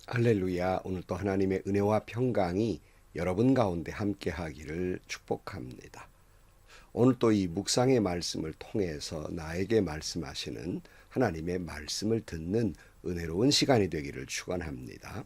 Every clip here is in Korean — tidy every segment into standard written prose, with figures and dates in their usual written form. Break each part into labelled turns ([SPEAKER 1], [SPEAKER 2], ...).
[SPEAKER 1] 할렐루야. 오늘 또 하나님의 은혜와 평강이 여러분 가운데 함께 하기를 축복합니다. 오늘 또 이 묵상의 말씀을 통해서 나에게 말씀하시는 하나님의 말씀을 듣는 은혜로운 시간이 되기를 축원합니다.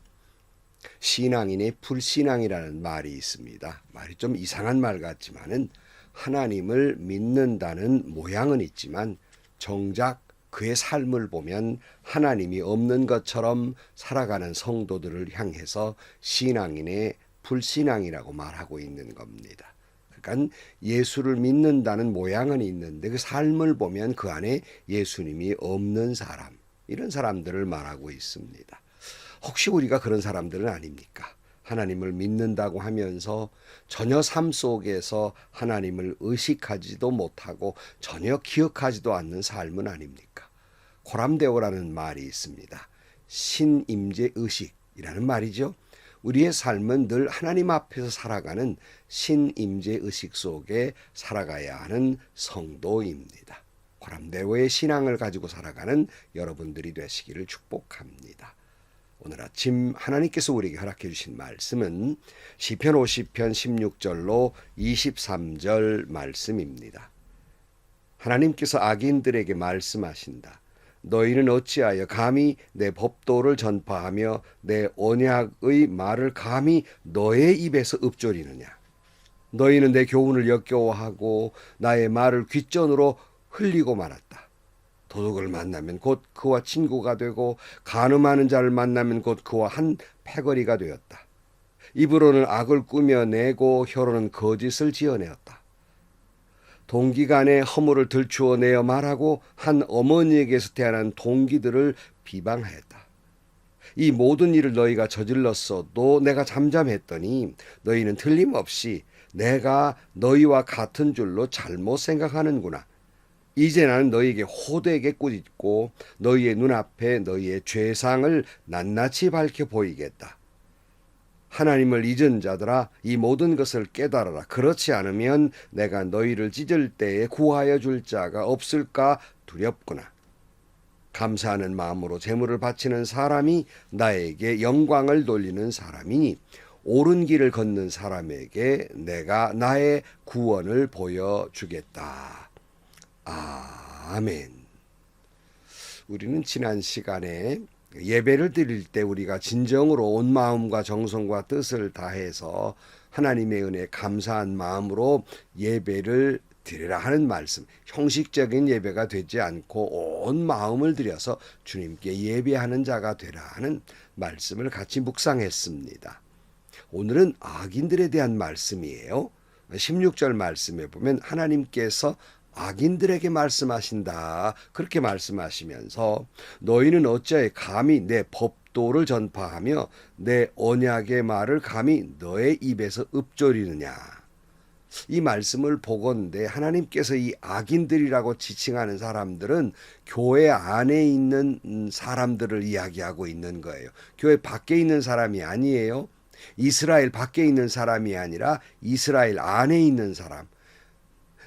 [SPEAKER 1] 신앙인의 불신앙이라는 말이 있습니다. 말이 좀 이상한 말 같지만은 하나님을 믿는다는 모양은 있지만 정작 그의 삶을 보면 하나님이 없는 것처럼 살아가는 성도들을 향해서 신앙인의 불신앙이라고 말하고 있는 겁니다. 그러니까 예수를 믿는다는 모양은 있는데 그 삶을 보면 그 안에 예수님이 없는 사람, 이런 사람들을 말하고 있습니다. 혹시 우리가 그런 사람들은 아닙니까? 하나님을 믿는다고 하면서 전혀 삶 속에서 하나님을 의식하지도 못하고 전혀 기억하지도 않는 삶은 아닙니까? 고람데오라는 말이 있습니다. 신임재 의식이라는 말이죠. 우리의 삶은 늘 하나님 앞에서 살아가는 신임재 의식 속에 살아가야 하는 성도입니다. 고람데오의 신앙을 가지고 살아가는 여러분들이 되시기를 축복합니다. 오늘 아침 하나님께서 우리에게 허락해 주신 말씀은 시편 50편 16절로 23절 말씀입니다. 하나님께서 악인들에게 말씀하신다. 너희는 어찌하여 감히 내 법도를 전파하며 내 언약의 말을 감히 너의 입에서 읊조리느냐. 너희는 내 교훈을 역겨워하고 나의 말을 귓전으로 흘리고 말았다. 도둑을 만나면 곧 그와 친구가 되고 간음하는 자를 만나면 곧 그와 한 패거리가 되었다. 입으로는 악을 꾸며내고 혀로는 거짓을 지어내었다. 동기간에 허물을 들추어내어 말하고 한 어머니에게서 태어난 동기들을 비방하였다. 이 모든 일을 너희가 저질렀어도 내가 잠잠했더니 너희는 틀림없이 내가 너희와 같은 줄로 잘못 생각하는구나. 이제 나는 너희에게 호되게 꾸짖고 너희의 눈앞에 너희의 죄상을 낱낱이 밝혀 보이겠다. 하나님을 잊은 자들아, 이 모든 것을 깨달아라. 그렇지 않으면 내가 너희를 찢을 때에 구하여 줄 자가 없을까 두렵구나. 감사하는 마음으로 제물을 바치는 사람이 나에게 영광을 돌리는 사람이니 옳은 길을 걷는 사람에게 내가 나의 구원을 보여주겠다. 아멘. 우리는 지난 시간에 예배를 드릴 때 우리가 진정으로 온 마음과 정성과 뜻을 다해서 하나님의 은혜에 감사한 마음으로 예배를 드리라 하는 말씀, 형식적인 예배가 되지 않고 온 마음을 들여서 주님께 예배하는 자가 되라 하는 말씀을 같이 묵상했습니다. 오늘은 악인들에 대한 말씀이에요. 16절 말씀에 보면 하나님께서 악인들에게 말씀하신다. 그렇게 말씀하시면서 너희는 어찌하여 감히 내 법도를 전파하며 내 언약의 말을 감히 너의 입에서 읊조리느냐. 이 말씀을 보건대 하나님께서 이 악인들이라고 지칭하는 사람들은 교회 안에 있는 사람들을 이야기하고 있는 거예요. 교회 밖에 있는 사람이 아니에요. 이스라엘 밖에 있는 사람이 아니라 이스라엘 안에 있는 사람.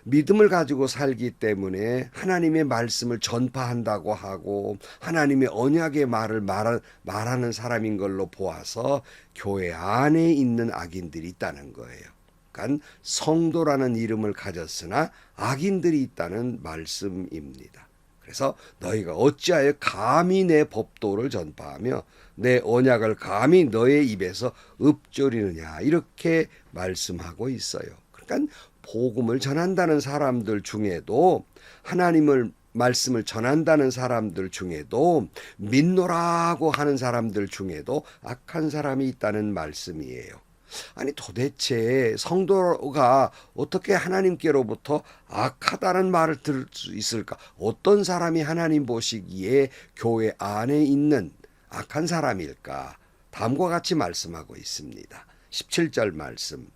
[SPEAKER 1] 믿음을 가지고 살기 때문에 하나님의 말씀을 전파한다고 하고 하나님의 언약의 말을 말하는 사람인 걸로 보아서 교회 안에 있는 악인들이 있다는 거예요. 그러니까 성도라는 이름을 가졌으나 악인들이 있다는 말씀입니다. 그래서 너희가 어찌하여 감히 내 법도를 전파하며 내 언약을 감히 너의 입에서 읊조리느냐, 이렇게 말씀하고 있어요. 그러니까 복음을 전한다는 사람들 중에도, 하나님을 말씀을 전한다는 사람들 중에도, 믿노라고 하는 사람들 중에도 악한 사람이 있다는 말씀이에요. 아니 도대체 성도가 어떻게 하나님께로부터 악하다는 말을 들을 수 있을까? 어떤 사람이 하나님 보시기에 교회 안에 있는 악한 사람일까? 다음과 같이 말씀하고 있습니다. 17절 말씀.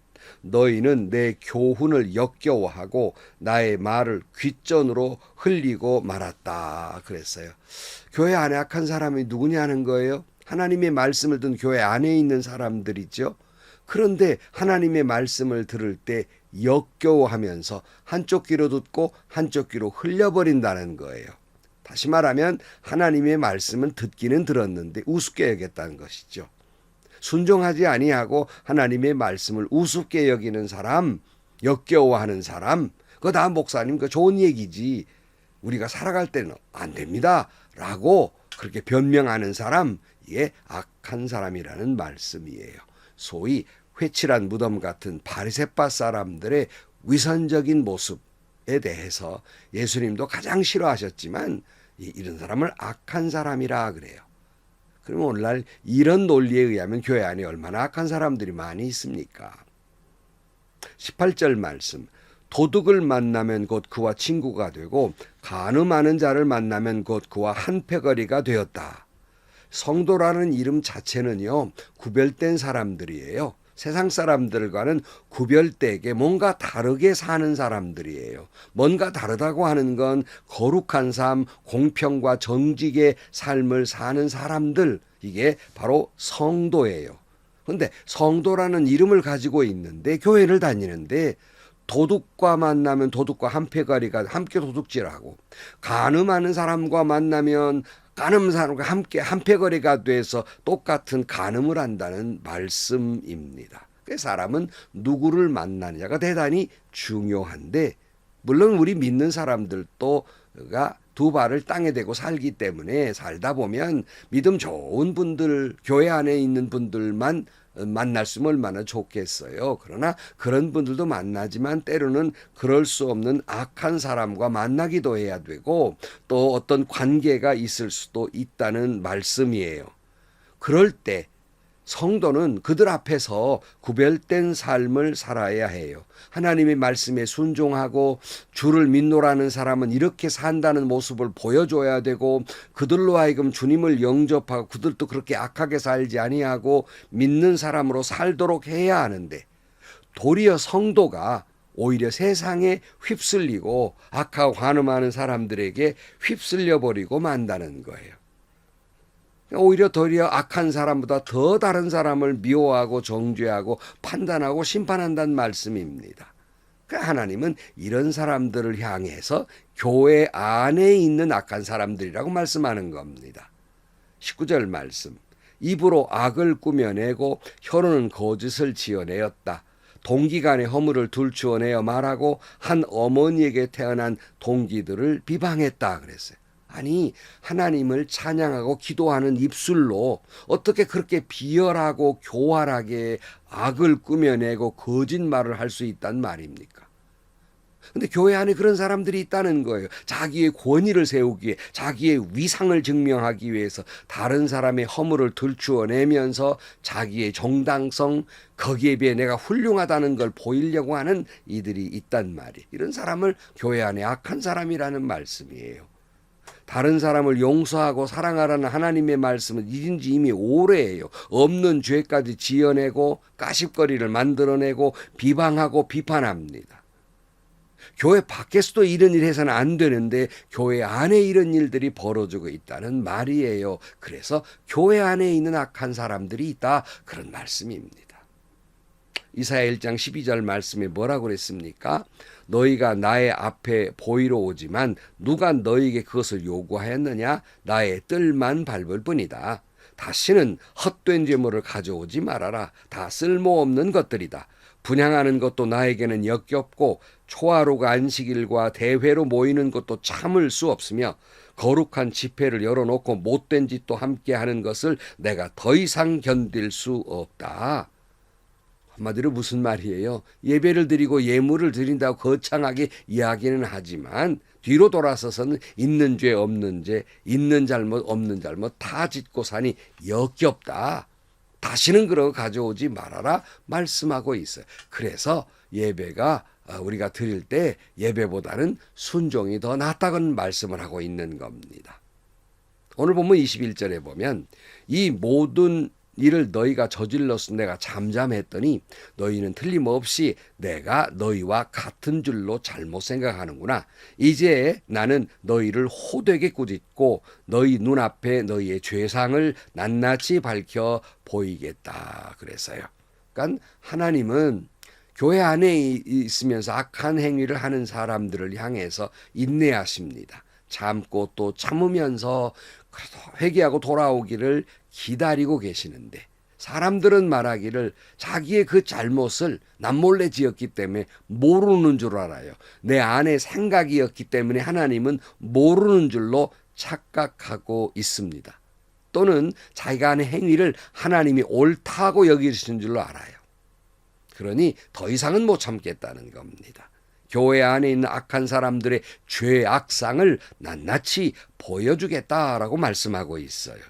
[SPEAKER 1] 너희는 내 교훈을 역겨워하고 나의 말을 귓전으로 흘리고 말았다. 그랬어요. 교회 안에 악한 사람이 누구냐는 거예요? 하나님의 말씀을 듣는 교회 안에 있는 사람들이죠. 그런데 하나님의 말씀을 들을 때 역겨워하면서 한쪽 귀로 듣고 한쪽 귀로 흘려버린다는 거예요. 다시 말하면 하나님의 말씀은 듣기는 들었는데 우습게 여겼다는 것이죠. 순종하지 아니하고 하나님의 말씀을 우습게 여기는 사람, 역겨워하는 사람, 그거 다 목사님 그 좋은 얘기지. 우리가 살아갈 때는 안 됩니다. 라고 그렇게 변명하는 사람, 이게 악한 사람이라는 말씀이에요. 소위 회칠한 무덤 같은 바리새파 사람들의 위선적인 모습에 대해서 예수님도 가장 싫어하셨지만 이런 사람을 악한 사람이라 그래요. 그러면 오늘날 이런 논리에 의하면 교회 안에 얼마나 악한 사람들이 많이 있습니까? 18절 말씀. 도둑을 만나면 곧 그와 친구가 되고 간음하는 자를 만나면 곧 그와 한패거리가 되었다. 성도라는 이름 자체는요, 구별된 사람들이에요. 세상 사람들과는 구별되게 뭔가 다르게 사는 사람들이에요. 뭔가 다르다고 하는 건 거룩한 삶, 공평과 정직의 삶을 사는 사람들, 이게 바로 성도예요. 그런데 성도라는 이름을 가지고 있는데 교회를 다니는데 도둑과 만나면 도둑과 한패거리가 함께 도둑질하고, 간음하는 사람과 만나면 간음 사람과 함께 한패거리가 돼서 똑같은 간음을 한다는 말씀입니다. 사람은 누구를 만나느냐가 대단히 중요한데, 물론 우리 믿는 사람들도가 두 발을 땅에 대고 살기 때문에 살다 보면 믿음 좋은 분들, 교회 안에 있는 분들만 만날 수 있으면 얼마나 좋겠어요. 그러나 그런 분들도 만나지만 때로는 그럴 수 없는 악한 사람과 만나기도 해야 되고 또 어떤 관계가 있을 수도 있다는 말씀이에요. 그럴 때 성도는 그들 앞에서 구별된 삶을 살아야 해요. 하나님의 말씀에 순종하고 주를 믿노라는 사람은 이렇게 산다는 모습을 보여줘야 되고, 그들로 하여금 주님을 영접하고 그들도 그렇게 악하게 살지 아니하고 믿는 사람으로 살도록 해야 하는데, 도리어 성도가 오히려 세상에 휩쓸리고 악하고 간음하는 사람들에게 휩쓸려 버리고 만다는 거예요. 오히려 도리어 악한 사람보다 더 다른 사람을 미워하고 정죄하고 판단하고 심판한다는 말씀입니다. 그러니까 하나님은 이런 사람들을 향해서 교회 안에 있는 악한 사람들이라고 말씀하는 겁니다. 19절 말씀. 입으로 악을 꾸며내고 혀로는 거짓을 지어내었다. 동기간에 허물을 둘주어내어 말하고 한 어머니에게 태어난 동기들을 비방했다 그랬어요. 아니, 하나님을 찬양하고 기도하는 입술로 어떻게 그렇게 비열하고 교활하게 악을 꾸며내고 거짓말을 할 수 있단 말입니까? 근데 교회 안에 그런 사람들이 있다는 거예요. 자기의 권위를 세우기 위해, 자기의 위상을 증명하기 위해서 다른 사람의 허물을 들추어내면서 자기의 정당성, 거기에 비해 내가 훌륭하다는 걸 보이려고 하는 이들이 있단 말이에요. 이런 사람을 교회 안에 악한 사람이라는 말씀이에요. 다른 사람을 용서하고 사랑하라는 하나님의 말씀은 잊은 지 이미 오래예요. 없는 죄까지 지어내고 까십거리를 만들어내고 비방하고 비판합니다. 교회 밖에서도 이런 일 해서는 안 되는데 교회 안에 이런 일들이 벌어지고 있다는 말이에요. 그래서 교회 안에 있는 악한 사람들이 있다, 그런 말씀입니다. 이사야 1장 12절 말씀에 뭐라고 그랬습니까? 너희가 나의 앞에 보이러 오지만 누가 너희에게 그것을 요구하였느냐? 나의 뜰만 밟을 뿐이다. 다시는 헛된 제물을 가져오지 말아라. 다 쓸모없는 것들이다. 분향하는 것도 나에게는 역겹고 초하루가 안식일과 대회로 모이는 것도 참을 수 없으며 거룩한 집회를 열어놓고 못된 짓도 함께 하는 것을 내가 더 이상 견딜 수 없다. 한마디로 무슨 말이에요? 예배를 드리고 예물을 드린다고 거창하게 이야기는 하지만 뒤로 돌아서서는 있는 죄 없는 죄, 있는 잘못 없는 잘못 다 짓고 사니 역겹다. 다시는 그런 거 가져오지 말아라 말씀하고 있어요. 그래서 예배가 우리가 드릴 때 예배보다는 순종이 더 낫다는 말씀을 하고 있는 겁니다. 오늘 보면 21절에 보면 이 모든 이를 너희가 저질러서 내가 잠잠했더니 너희는 틀림없이 내가 너희와 같은 줄로 잘못 생각하는구나. 이제 나는 너희를 호되게 꾸짖고 너희 눈앞에 너희의 죄상을 낱낱이 밝혀 보이겠다 그랬어요. 그러니까 하나님은 교회 안에 있으면서 악한 행위를 하는 사람들을 향해서 인내하십니다. 참고 또 참으면서 그래도 회개하고 돌아오기를 기다리고 계시는데, 사람들은 말하기를 자기의 그 잘못을 남몰래 지었기 때문에 모르는 줄 알아요. 내 안에 생각이었기 때문에 하나님은 모르는 줄로 착각하고 있습니다. 또는 자기가 하는 행위를 하나님이 옳다고 여기시는 줄로 알아요. 그러니 더 이상은 못 참겠다는 겁니다. 교회 안에 있는 악한 사람들의 죄 악상을 낱낱이 보여주겠다라고 말씀하고 있어요.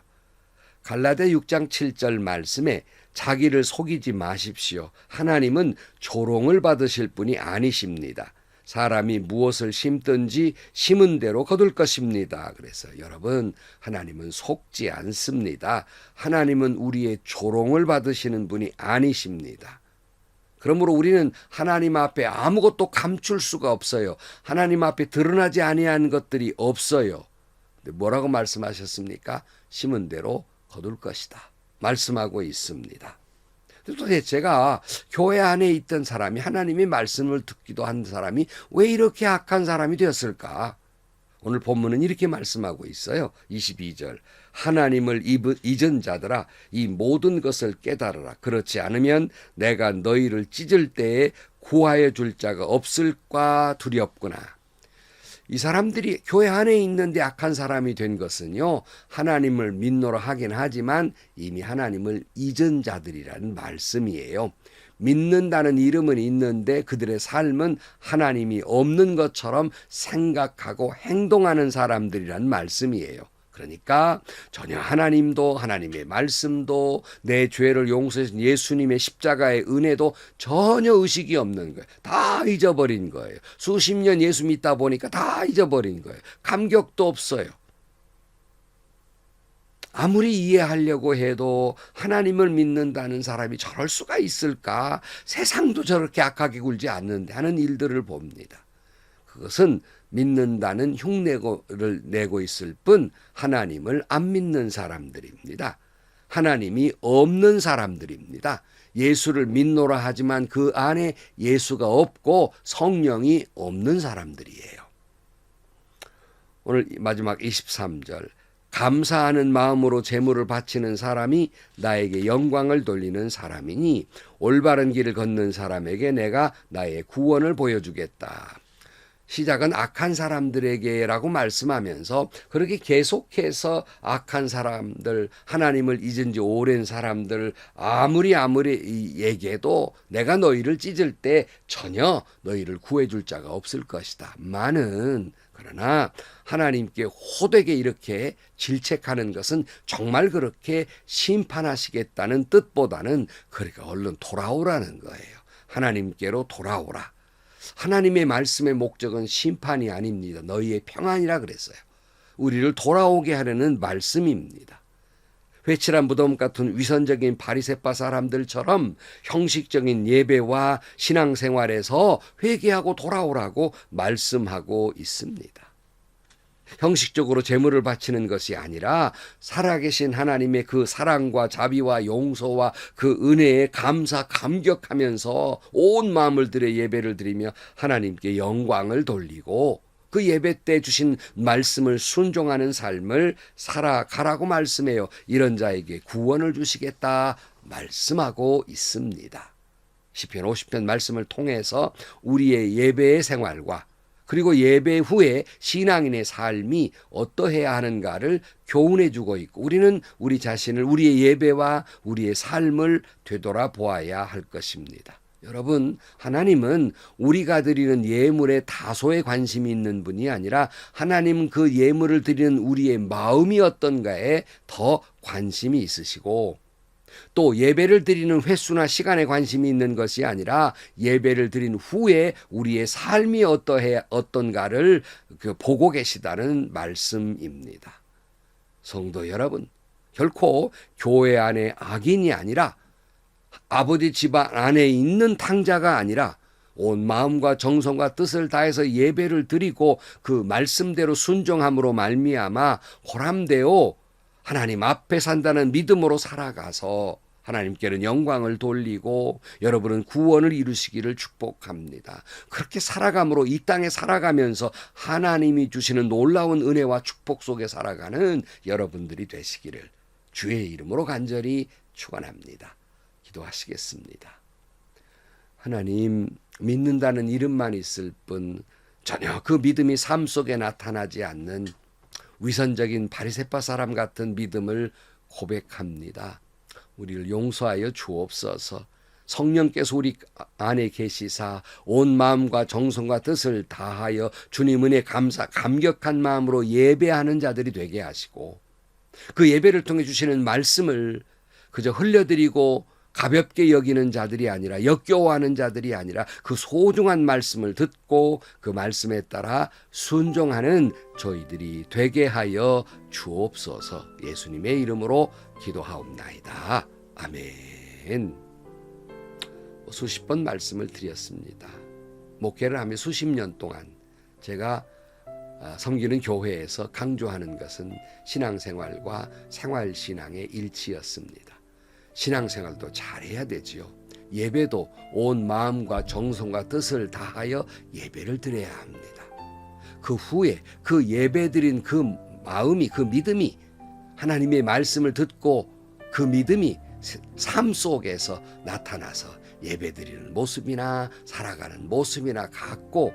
[SPEAKER 1] 갈라디아 6장 7절 말씀에 자기를 속이지 마십시오. 하나님은 조롱을 받으실 분이 아니십니다. 사람이 무엇을 심든지 심은 대로 거둘 것입니다. 그래서 여러분, 하나님은 속지 않습니다. 하나님은 우리의 조롱을 받으시는 분이 아니십니다. 그러므로 우리는 하나님 앞에 아무것도 감출 수가 없어요. 하나님 앞에 드러나지 아니한 것들이 없어요. 근데 뭐라고 말씀하셨습니까? 심은 대로 거둘 것이다 말씀하고 있습니다. 도대체 제가 교회 안에 있던 사람이, 하나님의 말씀을 듣기도 한 사람이 왜 이렇게 악한 사람이 되었을까? 오늘 본문은 이렇게 말씀하고 있어요. 22절. 하나님을 잊은 자들아, 이 모든 것을 깨달으라. 그렇지 않으면 내가 너희를 찢을 때에 구하여 줄 자가 없을까 두렵구나. 이 사람들이 교회 안에 있는데 악한 사람이 된 것은요, 하나님을 믿노라 하긴 하지만 이미 하나님을 잊은 자들이라는 말씀이에요. 믿는다는 이름은 있는데 그들의 삶은 하나님이 없는 것처럼 생각하고 행동하는 사람들이라는 말씀이에요. 그러니까 전혀 하나님도, 하나님의 말씀도, 내 죄를 용서해 주신 예수님의 십자가의 은혜도 전혀 의식이 없는 거예요. 다 잊어버린 거예요. 수십 년 예수 믿다 보니까 다 잊어버린 거예요. 감격도 없어요. 아무리 이해하려고 해도 하나님을 믿는다는 사람이 저럴 수가 있을까? 세상도 저렇게 악하게 굴지 않는데 하는 일들을 봅니다. 그것은 믿는다는 흉내를 내고 있을 뿐 하나님을 안 믿는 사람들입니다. 하나님이 없는 사람들입니다. 예수를 믿노라 하지만 그 안에 예수가 없고 성령이 없는 사람들이에요. 오늘 마지막 23절. 감사하는 마음으로 제물을 바치는 사람이 나에게 영광을 돌리는 사람이니 올바른 길을 걷는 사람에게 내가 나의 구원을 보여주겠다. 시작은 악한 사람들에게라고 말씀하면서 그렇게 계속해서 악한 사람들, 하나님을 잊은 지 오랜 사람들 아무리 얘기해도 내가 너희를 찢을 때 전혀 너희를 구해줄 자가 없을 것이다. 그러나 하나님께 호되게 이렇게 질책하는 것은 정말 그렇게 심판하시겠다는 뜻보다는 그러니까 얼른 돌아오라는 거예요. 하나님께로 돌아오라. 하나님의 말씀의 목적은 심판이 아닙니다. 너희의 평안이라 그랬어요. 우리를 돌아오게 하려는 말씀입니다. 회칠한 무덤 같은 위선적인 바리새파 사람들처럼 형식적인 예배와 신앙생활에서 회개하고 돌아오라고 말씀하고 있습니다. 형식적으로 제물을 바치는 것이 아니라 살아계신 하나님의 그 사랑과 자비와 용서와 그 은혜에 감격하면서 온 마음을 들여 예배를 드리며 하나님께 영광을 돌리고 그 예배 때 주신 말씀을 순종하는 삶을 살아가라고 말씀해요. 이런 자에게 구원을 주시겠다 말씀하고 있습니다. 시편 50편 말씀을 통해서 우리의 예배의 생활과 그리고 예배 후에 신앙인의 삶이 어떠해야 하는가를 교훈해 주고 있고 우리는 우리 자신을 우리의 예배와 우리의 삶을 되돌아보아야 할 것입니다. 여러분, 하나님은 우리가 드리는 예물에 다소의 관심이 있는 분이 아니라 하나님 그 예물을 드리는 우리의 마음이 어떤가에 더 관심이 있으시고 또 예배를 드리는 횟수나 시간에 관심이 있는 것이 아니라 예배를 드린 후에 우리의 삶이 어떤가를 보고 계시다는 말씀입니다. 성도 여러분, 결코 교회 안에 악인이 아니라 아버지 집안 안에 있는 탕자가 아니라 온 마음과 정성과 뜻을 다해서 예배를 드리고 그 말씀대로 순종함으로 말미암아 보람되어 하나님 앞에 산다는 믿음으로 살아가서 하나님께는 영광을 돌리고 여러분은 구원을 이루시기를 축복합니다. 그렇게 살아감으로 이 땅에 살아가면서 하나님이 주시는 놀라운 은혜와 축복 속에 살아가는 여러분들이 되시기를 주의 이름으로 간절히 축원합니다. 기도하시겠습니다. 하나님, 믿는다는 이름만 있을 뿐 전혀 그 믿음이 삶 속에 나타나지 않는 위선적인 바리새파 사람 같은 믿음을 고백합니다. 우리를 용서하여 주옵소서. 성령께서 우리 안에 계시사 온 마음과 정성과 뜻을 다하여 주님 은혜 감격한 마음으로 예배하는 자들이 되게 하시고 그 예배를 통해 주시는 말씀을 그저 흘려드리고 가볍게 여기는 자들이 아니라 역겨워하는 자들이 아니라 그 소중한 말씀을 듣고 그 말씀에 따라 순종하는 저희들이 되게 하여 주옵소서. 예수님의 이름으로 기도하옵나이다. 아멘. 수십 번 말씀을 드렸습니다. 목회를 하며 수십 년 동안 제가 섬기는 교회에서 강조하는 것은 신앙생활과 생활신앙의 일치였습니다. 신앙생활도 잘해야 되지요. 예배도 온 마음과 정성과 뜻을 다하여 예배를 드려야 합니다. 그 후에 그 예배드린 그 마음이, 그 믿음이 하나님의 말씀을 듣고 그 믿음이 삶 속에서 나타나서 예배드리는 모습이나 살아가는 모습이나 같고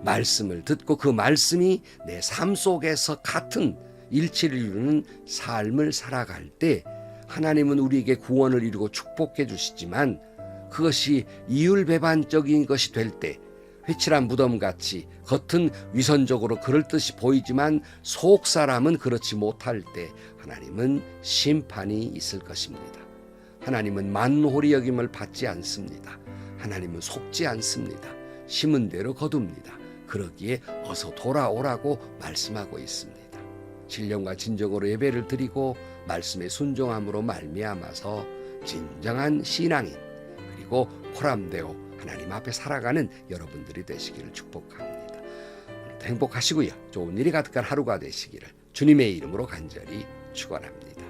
[SPEAKER 1] 말씀을 듣고 그 말씀이 내 삶 속에서 같은 일치를 이루는 삶을 살아갈 때 하나님은 우리에게 구원을 이루고 축복해 주시지만 그것이 이율배반적인 것이 될 때 회칠한 무덤같이 겉은 위선적으로 그럴듯이 보이지만 속 사람은 그렇지 못할 때 하나님은 심판이 있을 것입니다. 하나님은 만홀히 여김을 받지 않습니다. 하나님은 속지 않습니다. 심은 대로 거둡니다. 그러기에 어서 돌아오라고 말씀하고 있습니다. 신령과 진정으로 예배를 드리고 말씀에 순종함으로 말미암아서 진정한 신앙인 그리고 포람되어 하나님 앞에 살아가는 여러분들이 되시기를 축복합니다. 오늘도 행복하시고요. 좋은 일이 가득한 하루가 되시기를 주님의 이름으로 간절히 축원합니다.